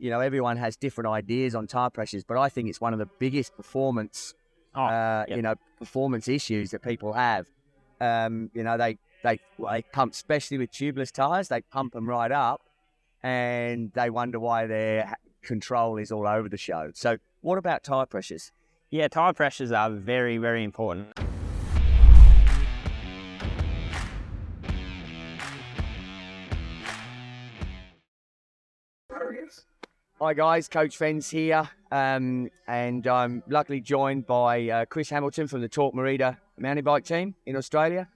everyone has different ideas on tire pressures, but I think it's one of the biggest performance, performance issues that people have. They pump, especially with tubeless tires, they pump them right up, and they wonder why their control is all over the show. So what about tire pressures? Yeah, tire pressures are very, very important. Hi guys, Coach Fenz here, and I'm luckily joined by Chris Hamilton from the Torque Merida mountain bike team in Australia.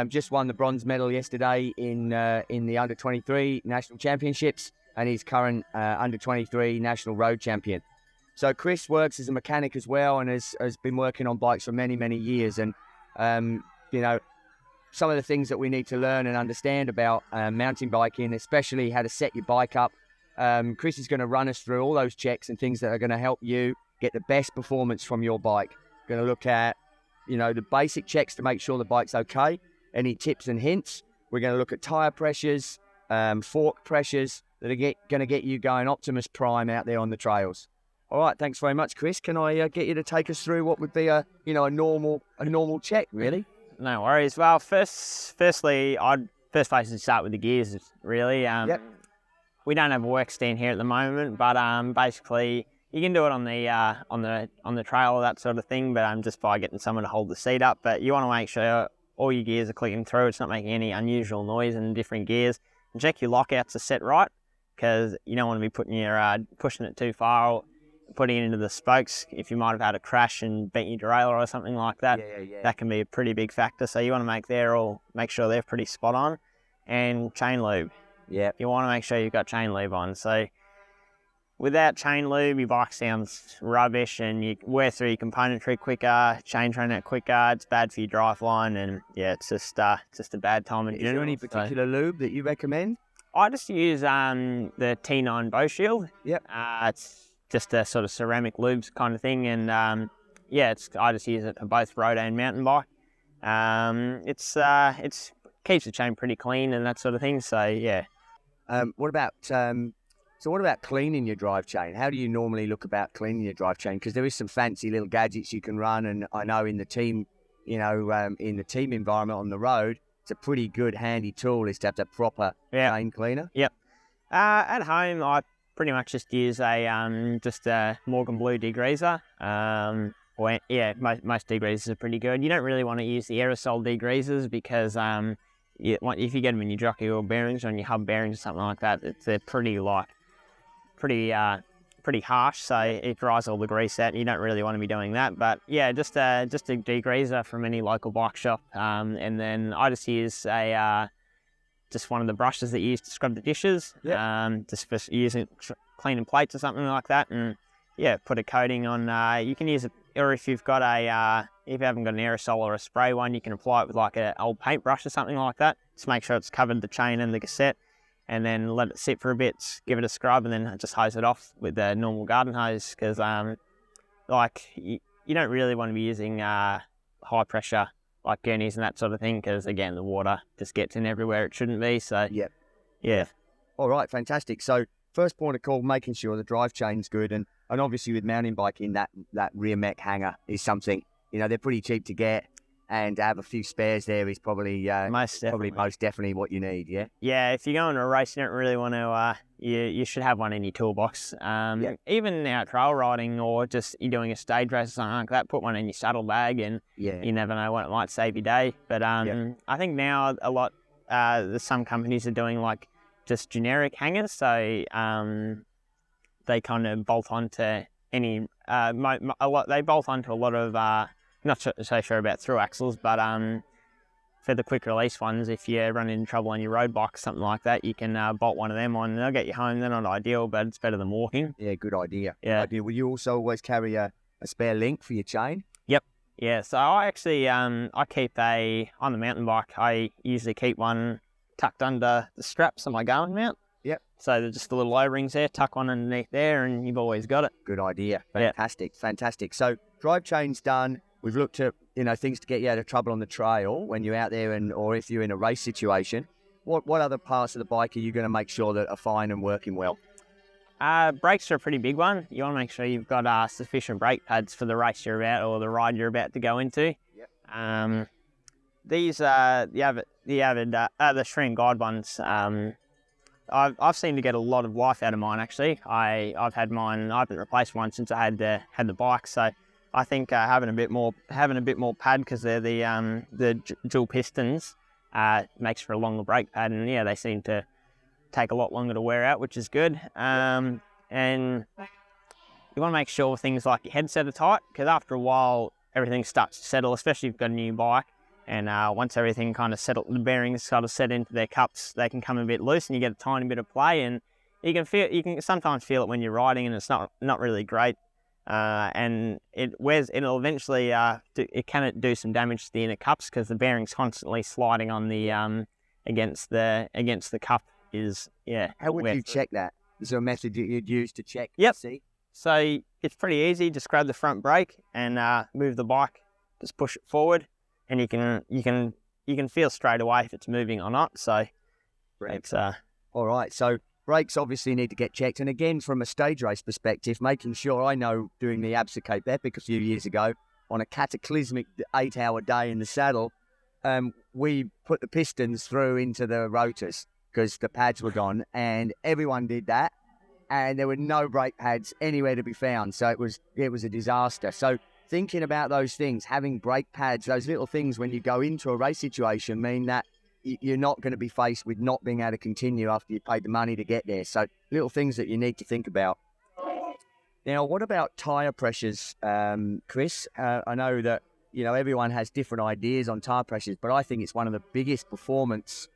Just won the bronze medal yesterday in the under-23 national championships, and he's current under-23 national road champion. So Chris works as a mechanic as well, and has been working on bikes for many, many years. And some of the things that we need to learn and understand about mountain biking, especially how to set your bike up. Chris is going to run us through all those checks and things that are going to help you get the best performance from your bike. Going to look at, the basic checks to make sure the bike's okay. Any tips and hints. We're going to look at tire pressures, fork pressures that are going to get you going Optimus Prime out there on the trails. All right, thanks very much, Chris. Can I get you to take us through what would be a normal check, really? No worries. Well, firstly, I'd start with the gears, really. Yep. We don't have a work stand here at the moment, but basically you can do it on the trail or that sort of thing, but just by getting someone to hold the seat up. But you want to make sure all your gears are clicking through. It's not making any unusual noise in different gears. And check your lockouts are set right, because you don't want to be pushing it too far or putting it into the spokes. If you might have had a crash and bent your derailleur or something like that, that can be a pretty big factor. So you want to make sure they're pretty spot on. And chain lube. Yeah, you want to make sure you've got chain lube on. So without chain lube, your bike sounds rubbish, and you wear through your componentry quicker, chain train out quicker. It's bad for your driveline, and it's just a bad time in general. Is there any particular lube that you recommend? I just use the T9 Bow Shield. Yep. It's just a sort of ceramic lubes kind of thing, and I just use it for both road and mountain bike. It's keeps the chain pretty clean and that sort of thing. So yeah. What about cleaning your drive chain? How do you normally look about cleaning your drive chain? Because there is some fancy little gadgets you can run, and I know in the team, in the team environment on the road, it's a pretty good handy tool is to have the proper chain cleaner. Yep. At home, I pretty much just use a Morgan Blue degreaser. Most degreasers are pretty good. You don't really want to use the aerosol degreasers because if you get them in your jockey oil bearings or on your hub bearings or something like that, they're pretty harsh, so it dries all the grease out. You don't really want to be doing that. But yeah, just a degreaser from any local bike shop, and then I just use just one of the brushes that you use to scrub the dishes. Just for using cleaning plates or something like that, and put a coating on. You can use it, or if you've got if you haven't got an aerosol or a spray one, you can apply it with like an old paintbrush or something like that. Just make sure it's covered the chain and the cassette, and then let it sit for a bit, give it a scrub, and then just hose it off with the normal garden hose, because you don't really want to be using high pressure like gurneys and that sort of thing, because again the water just gets in everywhere it shouldn't be. So yeah. All right, fantastic. So first point of call, making sure the drive chain's good, and obviously with mountain biking, that rear mech hanger is something, they're pretty cheap to get, and to have a few spares there is probably most definitely what you need. Yeah, if you're going to a race, you don't really want to you should have one in your toolbox. Even out trail riding, or just you're doing a stage race or something like that, put one in your saddle bag, and you never know when it might save your day. But I think now a lot some companies are doing like just generic hangers, so they kind of bolt onto any they bolt onto a lot of not so sure about through axles, but for the quick release ones, if you run into trouble on your road bike or something like that, you can bolt one of them on, and they'll get you home. They're not ideal, but it's better than walking. Yeah, good idea. Yeah. Will you also always carry a spare link for your chain? Yep. Yeah, so I actually I keep on the mountain bike, I usually keep one tucked under the straps on my Garmin mount. Yep. So there's just the little O-rings there, tuck one underneath there, and you've always got it. Good idea. Fantastic. So drive chain's done. We've looked at things to get you out of trouble on the trail when you're out there, or if you're in a race situation. What other parts of the bike are you going to make sure that are fine and working well? Brakes are a pretty big one. You want to make sure you've got sufficient brake pads for the race you're about or the ride you're about to go into. Yep. These the Stream Guide ones. I've seemed to get a lot of life out of mine actually. I've had mine. I haven't replaced one since I had the bike. So I think having a bit more pad because they're the dual pistons makes for a longer brake pad, and yeah, they seem to take a lot longer to wear out, which is good. And you want to make sure things like your headset are tight, because after a while everything starts to settle, especially if you've got a new bike. And once everything kind of settled, the bearings sort of set into their cups, they can come a bit loose, and you get a tiny bit of play. And you can sometimes feel it when you're riding, and it's not really great. And it'll eventually it can do some damage to the inner cups because the bearing's constantly sliding on the against the cup. How would you check that? Is there a method that you'd use to check? Yep. See? So it's pretty easy. Just grab the front brake and move the bike. Just push it forward, and you can feel straight away if it's moving or not. So it's all right. So brakes obviously need to get checked. And again, from a stage race perspective, making sure, I know doing the Absa Cape Epic a few years ago on a cataclysmic 8-hour day in the saddle, we put the pistons through into the rotors because the pads were gone, and everyone did that, and there were no brake pads anywhere to be found. So it was a disaster. So thinking about those things, having brake pads, those little things when you go into a race situation mean that you're not going to be faced with not being able to continue after you paid the money to get there. So little things that you need to think about. Now, what about tyre pressures, Chris? I know that, everyone has different ideas on tyre pressures, but I think it's one of the biggest performance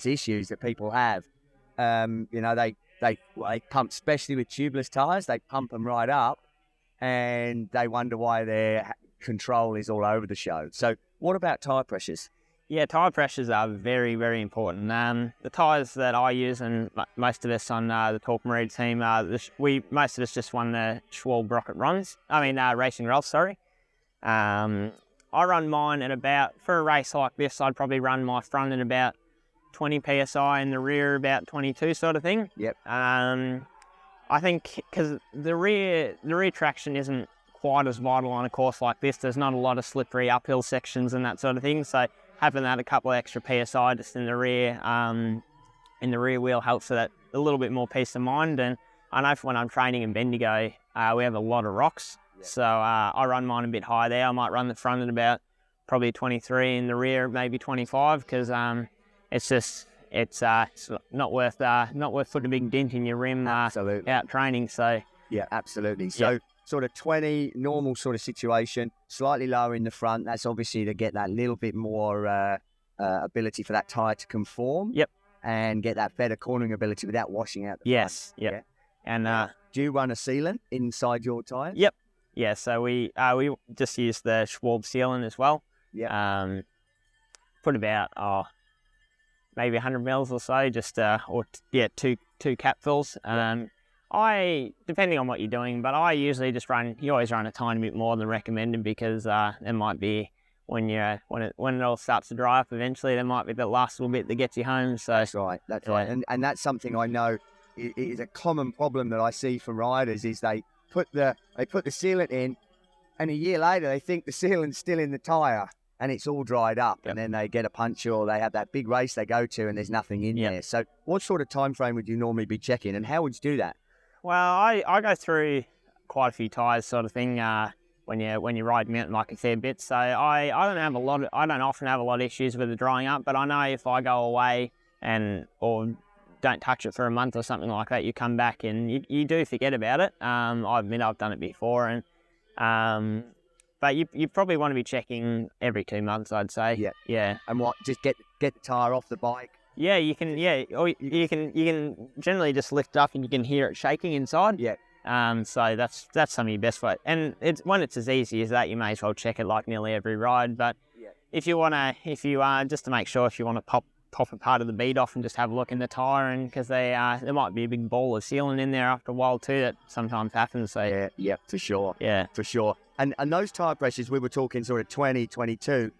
issues that people have. They pump, especially with tubeless tyres, they pump them right up, and they wonder why their control is all over the show. So what about tyre pressures? Yeah, tyre pressures are very, very important. The tyres that I use, and most of us on the Talk Marine team, most of us just won the Schwalbe Rocket Racing Ralph, sorry. I run mine at about, for a race like this, I'd probably run my front at about 20 PSI and the rear about 22 sort of thing. Yep. I think because the rear traction isn't quite as vital on a course like this. There's not a lot of slippery uphill sections and that sort of thing. So having that a couple of extra PSI just in the rear wheel helps with that a little bit more peace of mind. And I know when I'm training in Bendigo, we have a lot of rocks. Yep. So I run mine a bit high there. I might run the front at about probably 23 and the rear maybe 25 because it's not worth putting a big dent in your rim out training. So yeah, absolutely. So sort of 20 normal sort of situation, slightly lower in the front. That's obviously to get that little bit more ability for that tyre to conform. Yep. And get that better cornering ability without washing out the front. Yep. Yeah. And do you run a sealant inside your tyre? Yep. Yeah. So we just use the Schwalbe sealant as well. Yeah. Put about maybe 100 mils or so, just two cap fills. I, depending on what you're doing, but I usually just you always run a tiny bit more than recommended because it might be when it all starts to dry up eventually, there might be that last little bit that gets you home. So that's right. And that's something I know is a common problem that I see from riders is they put the sealant in, and a year later they think the sealant's still in the tyre and it's all dried up. Yep. And then they get a puncture or they have that big race they go to and there's nothing in there. So what sort of time frame would you normally be checking, and how would you do that? Well, I go through quite a few tyres sort of thing when you ride mountain bike a fair bit. So I don't often have a lot of issues with it drying up, but I know if I go away or don't touch it for a month or something like that, you come back and you do forget about it. I admit I've done it before, but you probably want to be checking every 2 months, I'd say. Yeah. Yeah. And what? Just get the tyre off the bike. Yeah, you can. Yeah, or you can generally just lift up and you can hear it shaking inside. Yeah. So that's some of your best way. And when it's as easy as that, you may as well check it like nearly every ride. But if you just to make sure, if you want to pop a part of the bead off and just have a look in the tyre, and because there might be a big ball of sealant in there after a while too, that sometimes happens. So yeah, for sure. Yeah, for sure. And those tyre pressures we were talking sort of 20, 22.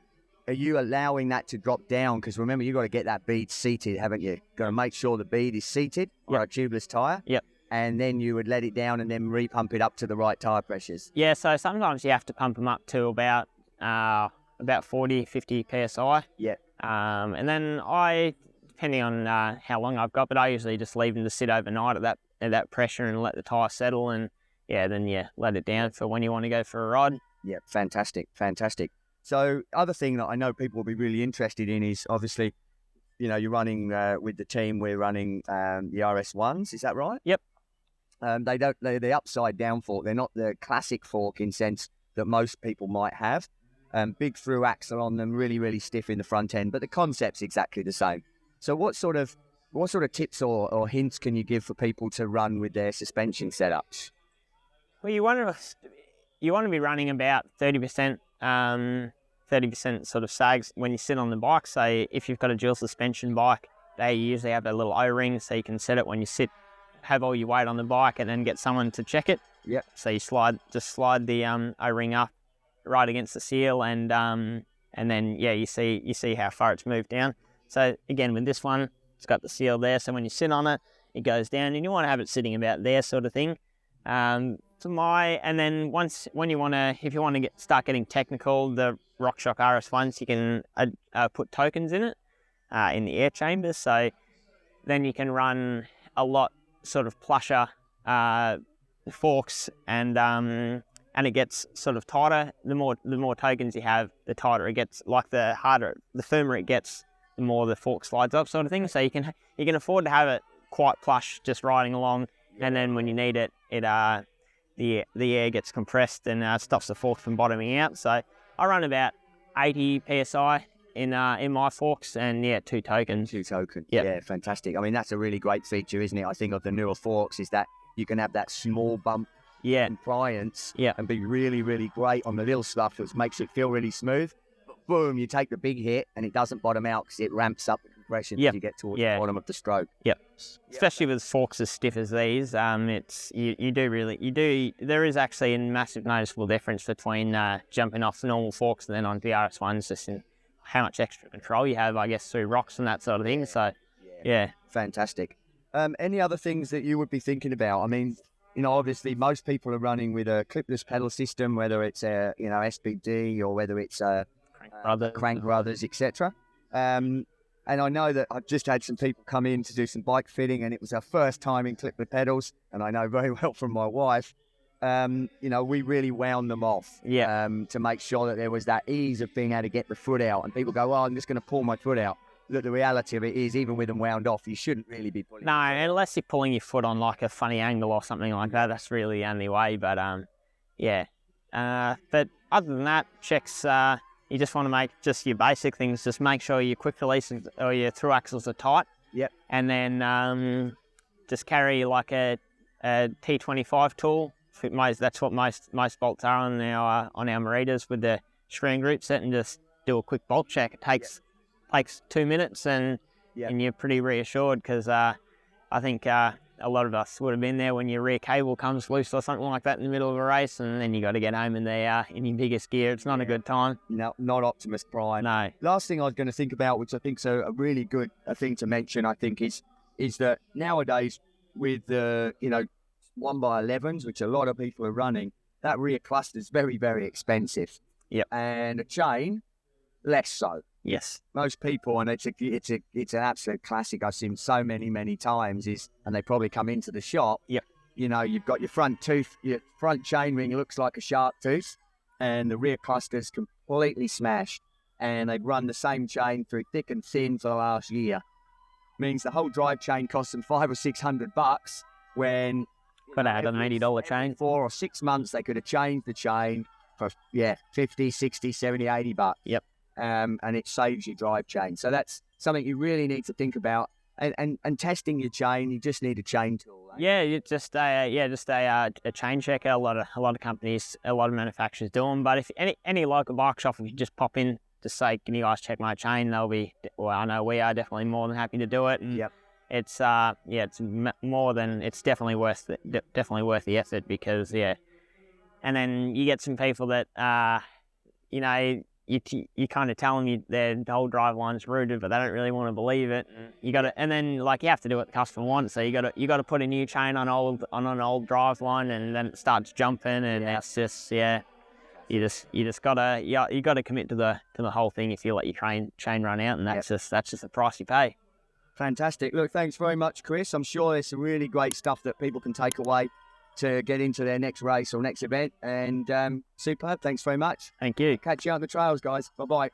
are you allowing that to drop down? Because remember, you've got to get that bead seated, haven't you? Got to make sure the bead is seated on a tubeless tyre. Yep. And then you would let it down and then repump it up to the right tyre pressures. Yeah, so sometimes you have to pump them up to about 40, 50 psi. Yeah. And then depending on how long I've got, but I usually just leave them to sit overnight at that pressure and let the tyre settle, and then let it down for when you want to go for a ride. Yeah, fantastic. So other thing that I know people will be really interested in is obviously, you're running with the team. We're running the RS1s. Is that right? Yep. They're the upside down fork. They're not the classic fork in sense that most people might have. Big through axle on them, really, really stiff in the front end, but the concept's exactly the same. So what sort of tips or hints can you give for people to run with their suspension setups? Well, you want to be running about 30%, 30% sort of sags when you sit on the bike. So if you've got a dual suspension bike, they usually have a little O-ring, so you can set it when you sit, have all your weight on the bike, and then get someone to check it. Yep. So you slide the O-ring up right against the seal, and then you see how far it's moved down. So again, with this one, it's got the seal there, so when you sit on it, it goes down, and you want to have it sitting about there, sort of thing. And then if you want to start getting technical, the RockShox RS1s, you can put tokens in it in the air chambers, so then you can run a lot sort of plusher forks, and it gets sort of tighter. The more tokens you have, the tighter it gets. Like the firmer it gets, the more the fork slides up, sort of thing. So you can afford to have it quite plush, just riding along, and then when you need it, the air gets compressed and stops the fork from bottoming out. So I run about 80 psi in my forks, and 2 tokens. 2 tokens. Yep. Yeah, fantastic. I mean, that's a really great feature, isn't it? I think of the newer forks is that you can have that small bump compliance and be really, really great on the little stuff, which makes it feel really smooth. But boom, you take the big hit and it doesn't bottom out because it ramps up the compression as you get towards the bottom of the stroke. Yep. Especially with forks as stiff as these, there is actually a massive noticeable difference between jumping off the normal forks and then onto the RS1s, just in how much extra control you have, I guess, through rocks and that sort of thing. So, yeah. Fantastic. Any other things that you would be thinking about? I mean, obviously most people are running with a clipless pedal system, whether it's a, SBD or whether it's Crank Brothers, etc. And I know that I've just had some people come in to do some bike fitting, and it was our first time in clipless pedals, and I know very well from my wife, we really wound them off to make sure that there was that ease of being able to get the foot out. And people go, I'm just going to pull my foot out. Look, the reality of it is, even with them wound off, you shouldn't really be pulling. No, unless you're pulling your foot on like a funny angle or something like that. That's really the only way. But but other than that, checks. You just want to make just your basic things. Just make sure your quick release or your through axles are tight. Yep. And then just carry like a T25 tool. That's what most bolts are on our Maritas with the screen group set, and just do a quick bolt check. It takes 2 minutes, and you're pretty reassured, because I think a lot of us would have been there when your rear cable comes loose or something like that in the middle of a race, and then you got to get home in your biggest gear. It's not a good time. No, not Optimus Prime. No. Last thing I was going to think about, which I think is a really good thing to mention, I think is that nowadays with the 1x11s, which a lot of people are running, that rear cluster is very, very expensive. Yep. And a chain, less so. Yes. Most people, and it's an absolute classic I've seen so many times, and they probably come into the shop. Yep. You've got your front chain ring looks like a shark tooth, and the rear cluster's completely smashed, and they've run the same chain through thick and thin for the last year. Means the whole drive chain costs them $500 or $600, when could have had an $80 chain. 4 or 6 months they could have changed the chain for 50, 60, 70, $80. Yep. And it saves your drive chain. So that's something you really need to think about. And testing your chain, you just need a chain tool. Yeah, just a chain checker. A lot of companies, a lot of manufacturers do them. But if any local bike shop, if you just pop in to say, "Can you guys check my chain?" they'll be. Well, I know we are definitely more than happy to do it. And it's more than, it's definitely worth the effort, because and then you get some people that you kind of tell them their whole drive line's rooted, but they don't really want to believe it. You got to, and then like you have to do what the customer wants. So you got to put a new chain on an old drive line, and then it starts jumping, and it's just you just gotta commit to the whole thing if you let your chain run out, and that's just the price you pay. Fantastic. Look, thanks very much, Chris. I'm sure there's some really great stuff that people can take away to get into their next race or next event. And superb. Thanks very much. Thank you. Catch you out on the trails, guys. Bye-bye.